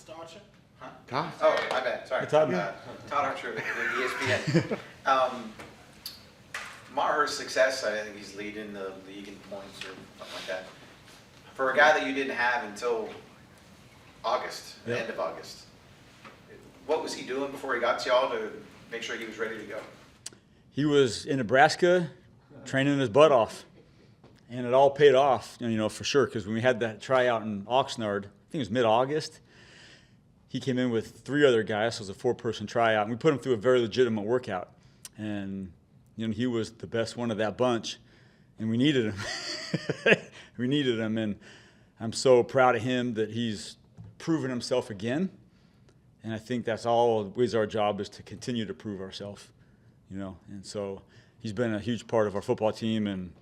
Mr. Archer? Huh? Todd. Oh, my bad. Sorry. Hey, Todd. Todd Archer with ESPN. Maher's success, I think he's leading the league in points or something like that. For a guy that you didn't have until August, the end of August, what was he doing before he got to y'all to make sure he was ready to go? He was in Nebraska training his butt off, and it all paid off, for sure, because when we had that tryout in Oxnard, I think it was mid-August, he came in with 3 other guys, so it was a 4-person tryout, and we put him through a very legitimate workout. And he was the best one of that bunch, and we needed him. We needed him, and I'm so proud of him that he's proven himself again. And I think that's always our job, is to continue to prove ourselves, And so he's been a huge part of our football team and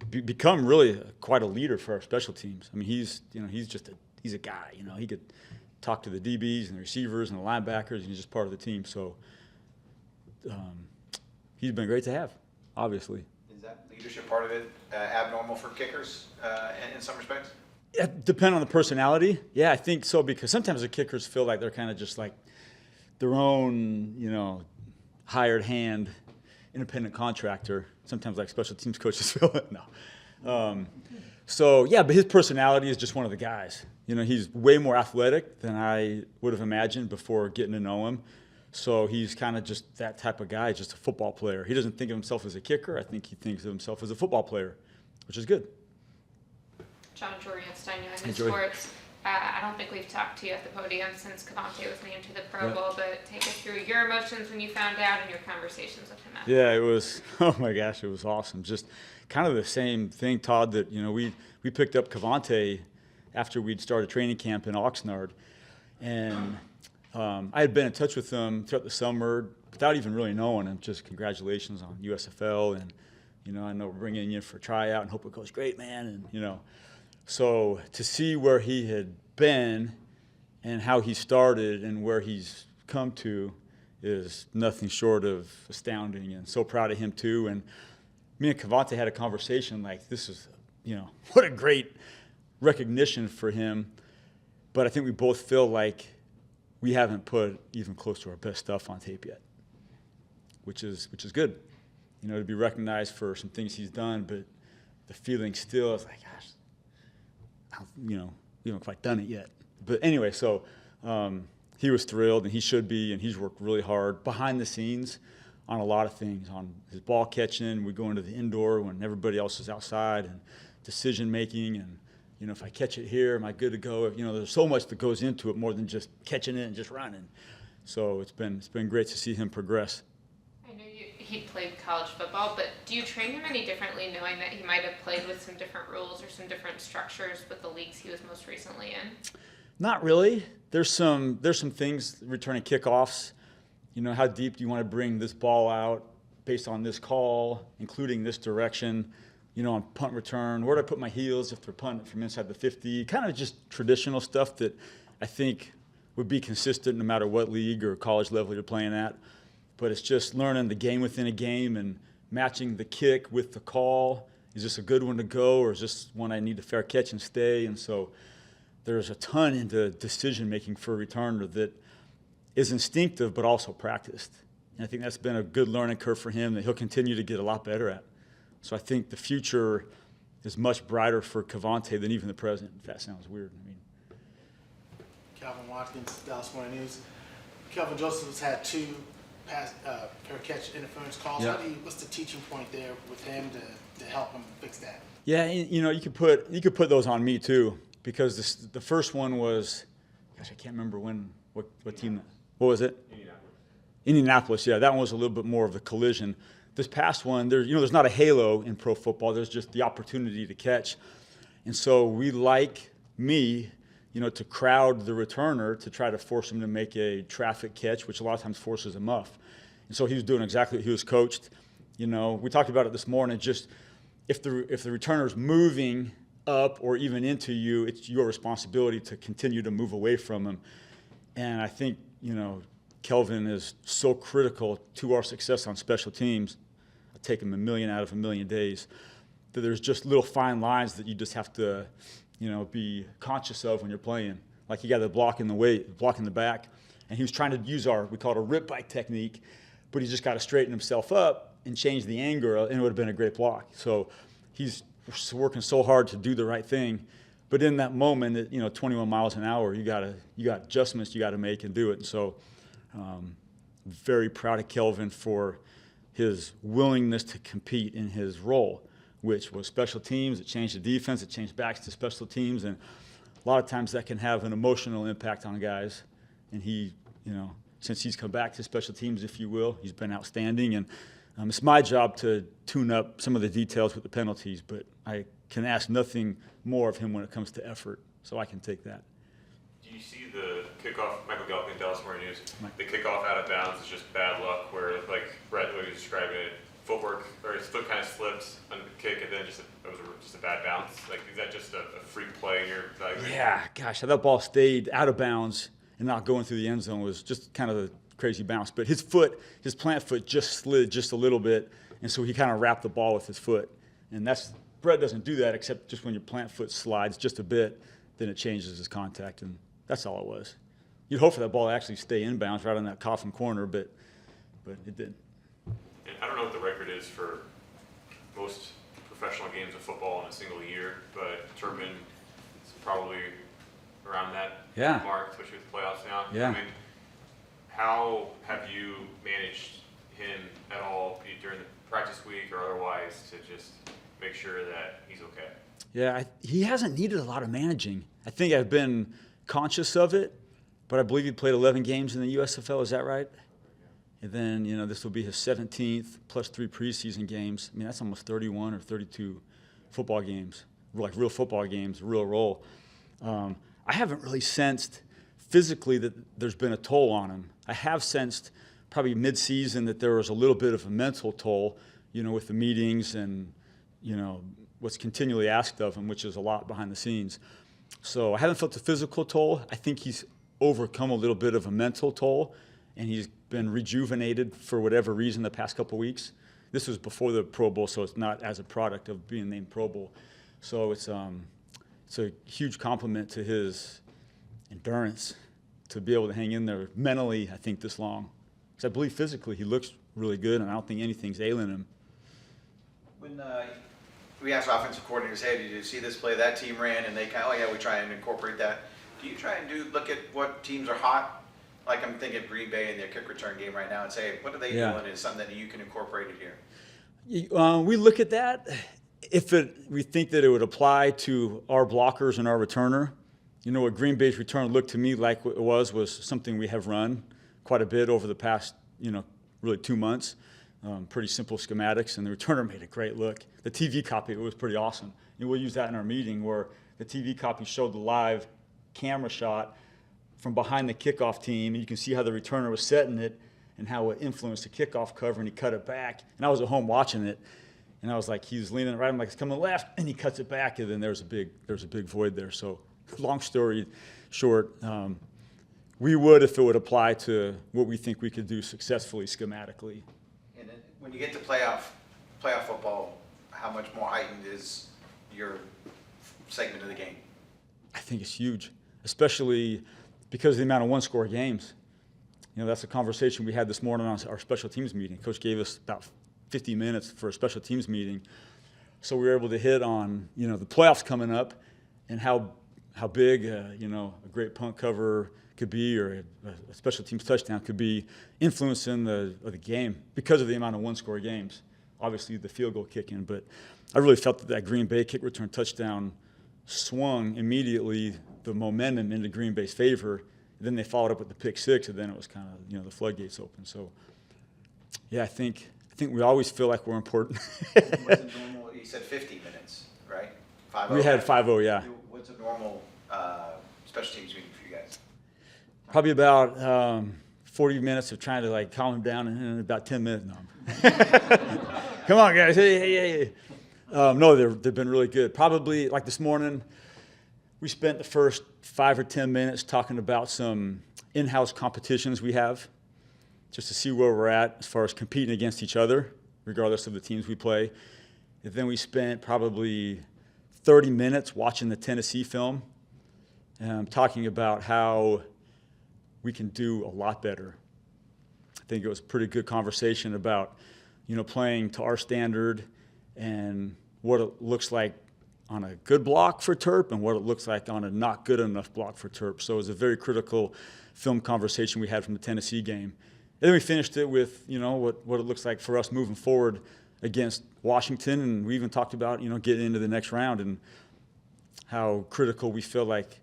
become really quite a leader for our special teams. I mean, he's a guy. He could talk to the DBs and the receivers and the linebackers, and he's just part of the team. So he's been great to have, obviously. Is that leadership part of it abnormal for kickers in some respects? Yeah, depend on the personality. Yeah, I think so, because sometimes the kickers feel like they're kind of just like their own, hired hand, independent contractor. Sometimes like special teams coaches feel it. No. But his personality is just one of the guys. He's way more athletic than I would have imagined before getting to know him. So he's kind of just that type of guy, just a football player. He doesn't think of himself as a kicker. I think he thinks of himself as a football player, which is good. John Fassel, United Sports. I don't think we've talked to you at the podium since Cavante was named to the Pro Bowl, but take us through your emotions when you found out and your conversations with him after. Yeah, it was, oh my gosh, it was awesome. Just kind of the same thing, Todd, that, we picked up Cavante after we'd started training camp in Oxnard. And I had been in touch with him throughout the summer without even really knowing him. Just congratulations on USFL, and, I know we're bringing you in for a tryout and hope it goes great, man, and, So to see where he had been and how he started and where he's come to is nothing short of astounding, and so proud of him too. And me and Cavante had a conversation like, this is, what a great recognition for him. But I think we both feel like we haven't put even close to our best stuff on tape yet, which is good, to be recognized for some things he's done. But the feeling still is like, gosh, we haven't quite done it yet. But anyway, so he was thrilled, and he should be, and he's worked really hard behind the scenes on a lot of things, on his ball catching. We go into the indoor when everybody else is outside, and decision making, and if I catch it here, am I good to go? There's so much that goes into it, more than just catching it and just running. So it's been great to see him progress. I know he played college football, but do you train him any differently, knowing that he might have played with some different rules or some different structures with the leagues he was most recently in? Not really. There's some things, returning kickoffs. How deep do you want to bring this ball out based on this call, including this direction? On punt return, where do I put my heels if they're punting from inside the 50? Kind of just traditional stuff that I think would be consistent no matter what league or college level you're playing at. But it's just learning the game within a game and matching the kick with the call. Is this a good one to go, or is this one I need to fair catch and stay? And so there's a ton into decision-making for a returner that is instinctive but also practiced. And I think that's been a good learning curve for him that he'll continue to get a lot better at. So I think the future is much brighter for Cavante than even the present, if that sounds weird. Calvin Watkins, Dallas Morning News. Kelvin Joseph has had 2 fair catch interference calls. Yeah. What's the teaching point there with him to help him fix that? Yeah, you could put those on me too, because the first one was, gosh, I can't remember what team. What was it? Indianapolis. Yeah, that one was a little bit more of the collision. This past one, there's not a halo in pro football. There's just the opportunity to catch, and so we like me, to crowd the returner to try to force him to make a traffic catch, which a lot of times forces him off. And so he was doing exactly what he was coached. We talked about it this morning. Just if the returner's moving up or even into you, it's your responsibility to continue to move away from him. And I think, Kelvin is so critical to our success on special teams. I take him a million out of a million days. That there's just little fine lines that you just have to, be conscious of when you're playing. like he got the block in the back, and he was trying to use we call it a rip bike technique, but he just got to straighten himself up and change the angle, and it would have been a great block. So he's working so hard to do the right thing, but in that moment, at 21 miles an hour, you got adjustments you got to make and do it. And so, very proud of Kelvin for his willingness to compete in his role, which was special teams. It changed the defense. It changed backs to special teams, and a lot of times that can have an emotional impact on guys. And he, since he's come back to special teams, if you will, he's been outstanding. And it's my job to tune up some of the details with the penalties, but I can ask nothing more of him when it comes to effort, so I can take that. Do you see the kickoff, Michael Galpin, Dallas Morning News, the kickoff out of bounds is just bad luck, where, like Brett was describing it, footwork, or his foot kind of slipped on the kick, and then it was just a bad bounce? Like, is that just a freak play in your evaluation? Yeah, gosh, how that ball stayed out of bounds and not going through the end zone was just kind of a crazy bounce. But his plant foot just slid just a little bit, and so he kind of wrapped the ball with his foot. And Brett doesn't do that except just when your plant foot slides just a bit, then it changes his contact, and that's all it was. You'd hope for that ball to actually stay in bounds right on that coffin corner, but it didn't. And I don't know what the record is for most professional games of football in a single year, but Turpin is probably around that mark, especially with the playoffs now. Yeah. I mean, how have you managed him at all during the practice week or otherwise to just make sure that he's okay? Yeah, he hasn't needed a lot of managing. I think I've been conscious of it, but I believe he played 11 games in the USFL. Is that right? And then, this will be his 17th plus 3 preseason games. I mean, that's almost 31 or 32 football games, like real football games, real role. I haven't really sensed physically that there's been a toll on him. I have sensed probably mid-season that there was a little bit of a mental toll, with the meetings and, what's continually asked of him, which is a lot behind the scenes. So I haven't felt the physical toll. I think he's overcome a little bit of a mental toll, and he's been rejuvenated for whatever reason the past couple weeks. This was before the Pro Bowl, so it's not as a product of being named Pro Bowl. So it's a huge compliment to his endurance to be able to hang in there mentally, I think, this long. Because I believe physically he looks really good, and I don't think anything's ailing him. When we asked offensive coordinators, hey, did you see this play that team ran? And they we try and incorporate that. Do you try and look at what teams are hot? Like I'm thinking Green Bay in their kick return game right now and say, what are they doing? Is something that you can incorporate it here? We look at that. We think that it would apply to our blockers and our returner. What Green Bay's return looked to me like it was something we have run quite a bit over the past, really 2 months. Pretty simple schematics, and the returner made a great look. The TV copy, it was pretty awesome. And we'll use that in our meeting where the TV copy showed the live camera shot from behind the kickoff team, and you can see how the returner was setting it and how it influenced the kickoff cover, and he cut it back. And I was at home watching it, and I was like, he was leaning right, I'm like, it's coming left, and he cuts it back, and then there's a big void there. So long story short, we would if it would apply to what we think we could do successfully schematically. And then when you get to playoff football, how much more heightened is your segment of the game? I think it's huge, especially because of the amount of one-score games. That's a conversation we had this morning on our special teams meeting. Coach gave us about 50 minutes for a special teams meeting. So we were able to hit on, the playoffs coming up and how big, a great punt cover could be or a special teams touchdown could be influencing the game because of the amount of one-score games. Obviously, the field goal kicking, but I really felt that Green Bay kick return touchdown swung immediately the momentum into Green Bay's favor. And then they followed up with the pick six, and then it was kind of, the floodgates open. So, yeah, I think we always feel like we're important. What's a normal? You said 50 minutes, right? 5-0. We had 5-0, yeah. What's a normal special teams meeting for you guys? Probably about 40 minutes of trying to calm him down, and then about 10 minutes. No. Come on, guys! Hey! No, they've been really good. Probably like this morning, we spent the first 5 or 10 minutes talking about some in-house competitions we have, just to see where we're at as far as competing against each other, regardless of the teams we play. And then we spent probably 30 minutes watching the Tennessee film, talking about how we can do a lot better. I think it was a pretty good conversation about, playing to our standard and what it looks like on a good block for Terp and what it looks like on a not good enough block for Terp. So it was a very critical film conversation we had from the Tennessee game. And then we finished it with, what it looks like for us moving forward against Washington. And we even talked about, getting into the next round and how critical we feel like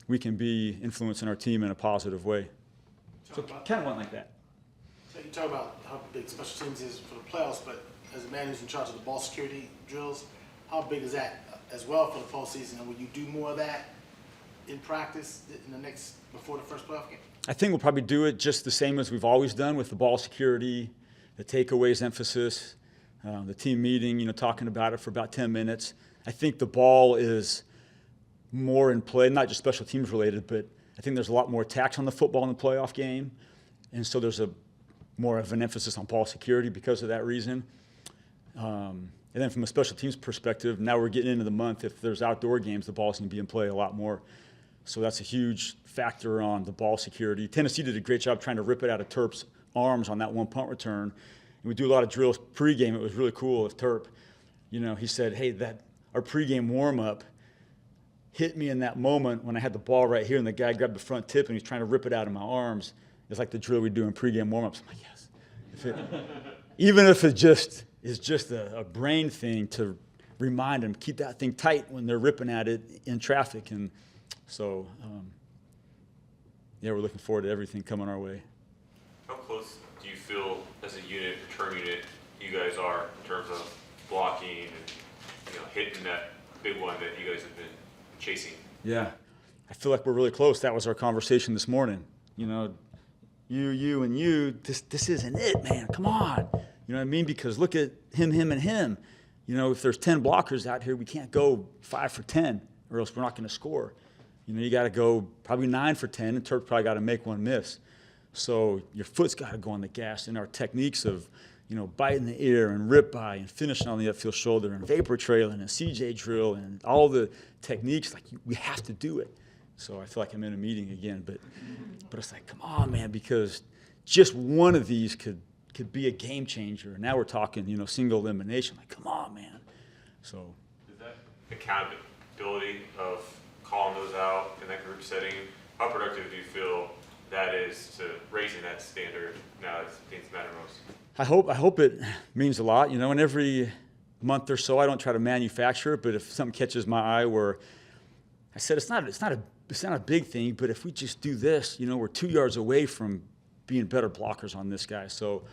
we can be influencing our team in a positive way. So kind of went like that. So you talk about how big special teams is for the playoffs, but as a man who's in charge of the ball security drills, how big is that as well for the postseason? And will you do more of that in practice before the first playoff game? I think we'll probably do it just the same as we've always done with the ball security, the takeaways emphasis, the team meeting, talking about it for about 10 minutes. I think the ball is more in play, not just special teams related, but I think there's a lot more attacks on the football in the playoff game. And so there's more of an emphasis on ball security because of that reason. And then from a special teams perspective, now we're getting into the month. If there's outdoor games, the ball's going to be in play a lot more. So that's a huge factor on the ball security. Tennessee did a great job trying to rip it out of Terp's arms on that one punt return. And we do a lot of drills pregame. It was really cool if Terp, he said, hey, our pregame warm-up hit me in that moment when I had the ball right here and the guy grabbed the front tip and he's trying to rip it out of my arms. It's like the drill we do in pregame warm-ups. I'm like, yes. Even if it is just a brain thing to remind them, keep that thing tight when they're ripping at it in traffic. And so, we're looking forward to everything coming our way. How close do you feel as a unit, a term unit, you guys are in terms of blocking and hitting that big one that you guys have been chasing? Yeah, I feel like we're really close. That was our conversation this morning. You, and you, this isn't it, man. Come on. You know what I mean? Because look at him, and him. If there's 10 blockers out here, we can't go 5 for 10 or else we're not going to score. You got to go probably 9 for 10, and Turk probably got to make one miss. So your foot's got to go on the gas. And our techniques of, biting the ear and rip by and finishing on the upfield shoulder and vapor trailing and CJ drill and all the techniques, we have to do it. So I feel like I'm in a meeting again, but it's like, come on, man, because just one of these could be a game changer. And now we're talking, single elimination. Like, come on, man. So is that accountability of calling those out in that group setting, how productive do you feel that is to raising that standard now as things matter most? I hope it means a lot. And every month or so, I don't try to manufacture it, but if something catches my eye where I said it's not a big thing, but if we just do this, we're 2 yards away from being better blockers on this guy. So,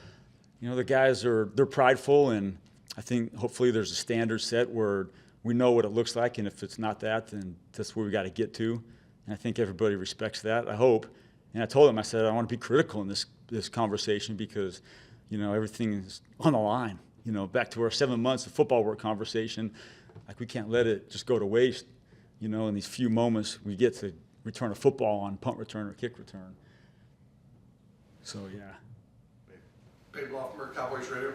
the guys they're prideful, and I think hopefully there's a standard set where we know what it looks like, and if it's not that, then that's where we got to get to. And I think everybody respects that, I hope. And I told them, I said, I want to be critical in this conversation because, everything is on the line. Back to our 7 months of football work conversation, we can't let it just go to waste, in these few moments we get to return a football on punt return or kick return. So, yeah. Babe Loffenberg, Cowboys Radio.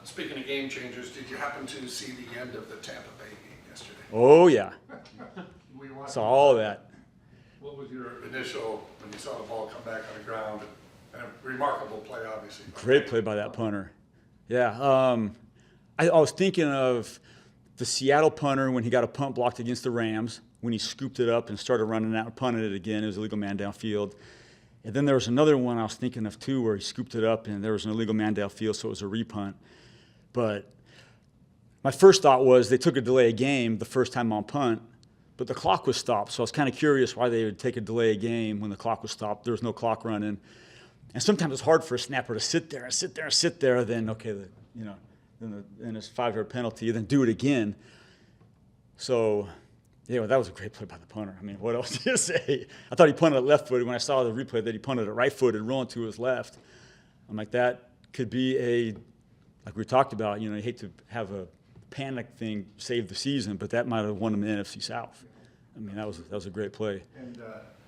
Speaking of game changers, did you happen to see the end of the Tampa Bay game yesterday? Oh, yeah. We watched Saw all that. What was your initial, when you saw the ball come back on the ground? And a remarkable play, obviously. Great play by that punter. Yeah. I was thinking of the Seattle punter when he got a punt blocked against the Rams, when he scooped it up and started running out and punted it again. It was a illegal man downfield. And then there was another one I was thinking of, too, where he scooped it up and there was an illegal man downfield, so it was a repunt. But my first thought was they took a delay of game the first time on punt, but the clock was stopped. So I was kind of curious why they would take a delay of game when the clock was stopped. There was no clock running. And sometimes it's hard for a snapper to sit there, then, okay, then it's a 5-yard penalty, then do it again. So, yeah, well, that was a great play by the punter. I mean, what else do you say? I thought he punted it left-footed. When I saw the replay that he punted it right-footed, rolling to his left, I'm like, that could be like we talked about, you hate to have a panic thing save the season, but that might have won him the NFC South. I mean, that was a great play. And do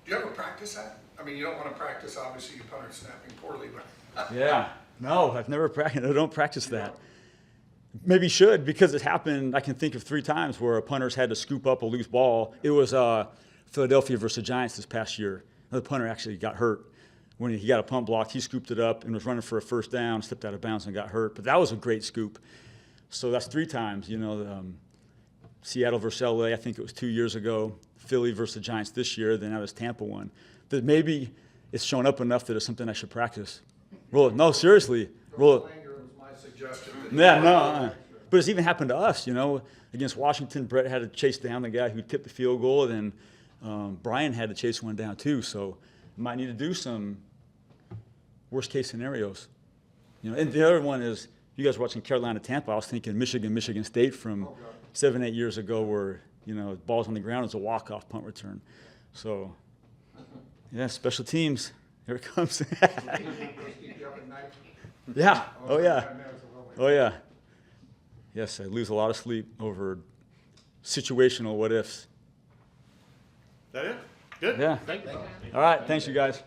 you ever practice that? I mean, you don't want to practice, obviously, your punter snapping poorly, but... Yeah. No, I've never practiced. I don't practice that. Maybe should, because it happened, I can think of 3 times where a punter's had to scoop up a loose ball. It was Philadelphia versus the Giants this past year. Another punter actually got hurt. When he got a punt blocked, he scooped it up and was running for a first down, stepped out of bounds and got hurt. But that was a great scoop. So that's 3 times, Seattle versus LA, I think it was 2 years ago. Philly versus the Giants this year, then that was Tampa one. That maybe it's shown up enough that it's something I should practice. Roll it. No, seriously. Roll it. Langer was my suggestion. Yeah, no. But it's even happened to us, Against Washington, Brett had to chase down the guy who tipped the field goal, and then Brian had to chase one down too. So might need to do some worst-case scenarios. And the other one is, you guys were watching Carolina, Tampa. I was thinking Michigan State from 7-8 years ago where, balls on the ground is a walk-off punt return. So, yeah, special teams. Here it comes. Keep you up at night. Yeah. Oh, yeah. Oh, yeah. Yes, I lose a lot of sleep over situational what-ifs. That it? Good? Yeah. Thank you. All right. Thanks, you guys.